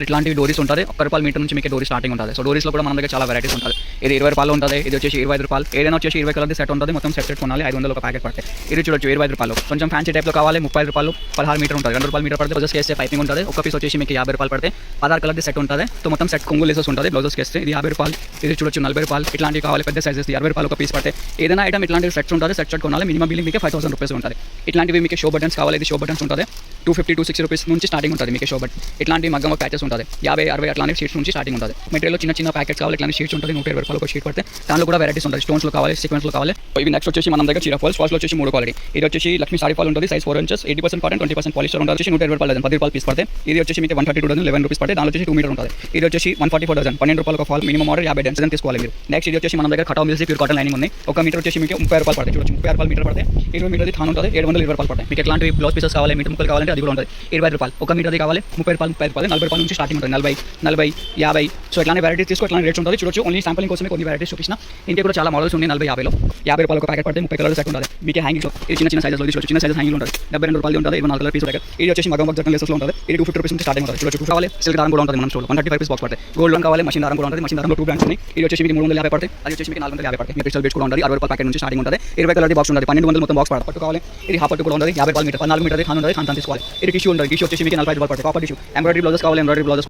ఇట్లాంటివి డోరీస్ ఉంటుంది. ₹1 మీటర్ నుంచి మీకు డోరీ స్టార్టింగ్ ఉంటుంది. సో డోరీస్లో కూడా మన దగ్గర చాలా వెరైటీస్ ఉంటుంది. ఇది ₹20 ఉంటుంది, ఇది వచ్చేసి ₹25. ఏదైనా వచ్చేసి 20 కలర్ది సెట్ ఉంటుంది. మొత్తం సెట్ కొనాలి, 500 ఒక ప్యాకెట్ పడతాయి. ఇది చూడొచ్చు ₹25. కొంచెం ఫ్యాన్సీ టైప్లో కావాలి ₹30, 16 మీటర్ ఉంటుంది. ₹2 మీటర్ పడితే బ్లౌజెస్ కేస్తే పైపింగ్ ఉంటుంది. ఒక పీస్ వచ్చేసి మీకు ₹50 పడితే 16 కలర్ది సెట్ ఉంటుంది. సో మొత్తం సెట్ కొంగు లేసెస్ ఉంటుంది. బ్లౌజెస్ కేస్తే ఇది ₹50. ఇది చూడొచ్చు ₹40. ఇట్లాంటివి కావాలి పెద్ద సైజెస్ ₹60 ఒక పీస్ పడితే. ఏదైనా ఐటమ్ ఇట్లాంటి సెట్స్ ఉంటుంది. సెట్ కొనాలి, మినిమం బిల్లింగ్ మీకు ₹5000 ఉంటుంది. ఇట్లాంటివి మీకు షో బటన్స్ కావాలి, ఇది షో బటన్స్ ఉంటుంది. ₹250, ₹260 నుంచి స్టార్టింగ్ ఉంటుంది మీకు షో బటన్. ఇట్లాంటి మగ్గం ప్యాచెస్ ఉంటుంది 50, 60 అట్లాంటి షీట్స్ నుంచి స్టార్టింగ్ ఉంటుంది. మెటీరియల్ చిన్న ప్యాకెట్స్ కావాలి, ఇట్లాంటి షీట్స్ ఉంటుంది. ₹120 ఒక షీట్ పడితే దాంట్లో కూడా వెరైటీస్ ఉంటుంది. స్టోన్స్లో కావాలి, సీక్వెన్స్లో కావాలి. ఇవి నెక్స్ట్ వచ్చేసి మన దగ్గర చీర ఫాల్స్ వచ్చేసి 3 క్వాలిటీ. ఇది వచ్చేసి లక్ష్మీ సారీ ఫాల్ ఉంటుంది, సైజ్ 4 inches, 80% కాటన్, 20% పాలిస్టర్ ఉంటుంది. ₹120 ₹10 పీస్ పడితే. ఇది వచ్చేసి మీకు 132 డజన్ ₹11 పడితే. దాంట్లో వచ్చేసి 2 మీటర్ ఉంటుంది. ఇది వచ్చేసి 144 డజన్ ₹12 ఒక ఫాల్. మినిమం ఆర్డర్ 50 డజన్ తీసుకోవాలి మీరు. నెక్స్ట్ ఇది వచ్చేసి మన దగ్గర కటౌ మిల్స్ ప్యూర్ కాటన్ లైనింగ్ ఉంది. ఒక మీటర్ వచ్చేసి మీకు ₹30 పడితే. చూడొచ్చు ₹30 మీటర్ పడితే. 20 మీటర్ థాన్ ఉంటుంది, ₹720 పడతాయి. మీకు ఎట్లాంటి బ్లౌజ్ పీసెస్ కావాలి, మీటర్ ముక్కలు కావాలంటే అది కూడా ఉంటుంది. ₹20 ఒక మీటర్ కావాలి, ₹30, ₹40 నుంచి స్టార్టింగ్ ఉంటుంది. 40, 50. సో ఇట్లాంటి వెరైటీస్ తీసుకో, ఇట్లాంటి రేట్స్ ఉంటుంది. చూడొచ్చు ఓన్లీ శాంపులింగ్ కోసమే కొన్ని వెరైటీస్ చూపించిన. ఇంకా కూడా చాలా మోడల్స్ ఉన్నాయి. 40, 50లో ₹50 ఒక ప్యాకెట్ పడితే 30 కలర్ సెట్ ఉంటుంది. మీకు హ్యాంగింగ్ ఇది చిన్న సైజెస్ చూడొచ్చు. చిన్న సైజెస్ హ్యాంగింగ్ ఉంటుంది. ₹72 ఉంటుంది. 24 కలర్ పీస్ దగ్గర. ఇది వచ్చేసి మగం వర్క్ జర్నల్ లేసెస్లో ఉంటుంది. ఇది ₹250 నుంచి స్టార్టింగ్ ఉంటుంది. చూడొచ్చు కావాలి, సిల్క్ దారం కూడా ఉంటుంది. మనం స్టోర్ 135 పీస్ బాక్స్ పడితే. గోల్డ్ లోన్ కావాలి, మషిన్ దారం కూడా ఉంటుంది. మషిన్ దారంలో 2 బ్రాండ్స్ ఉన్నాయి. ఇది వచ్చేసి మీకు 350 పడితే. అది వచ్చేసి మీకు 450 పడితే. మీకు క్రిస్టల్ బీచ్ కూడా ఉంటుంది. ₹60 ప్యాకెట్ నుంచి స్టార్టింగ్ ఉంటుంది. 20 కలర్ బాక్స్ ఉంటుంది. 1200 మొత్తం బాక్స్ పట్టు కావాలి. ఇది హాఫ్ పట్టు కూడా ఉంటుంది. ₹50 మీటర్, 14 మీటర్ హాన్ ఉంటుంది. హాన్ తీసుకోవాలి. ఇది టిష్యూ ఉంటుంది. టిష్యూ వచ్చేసి మీకు ₹45 పడుతుంది. Copper tissue. ఎంబ్రాయిడరీ బ్లౌజెస్ కావాలి, ఎంబ్రాయిడరీ బ్లౌజెస్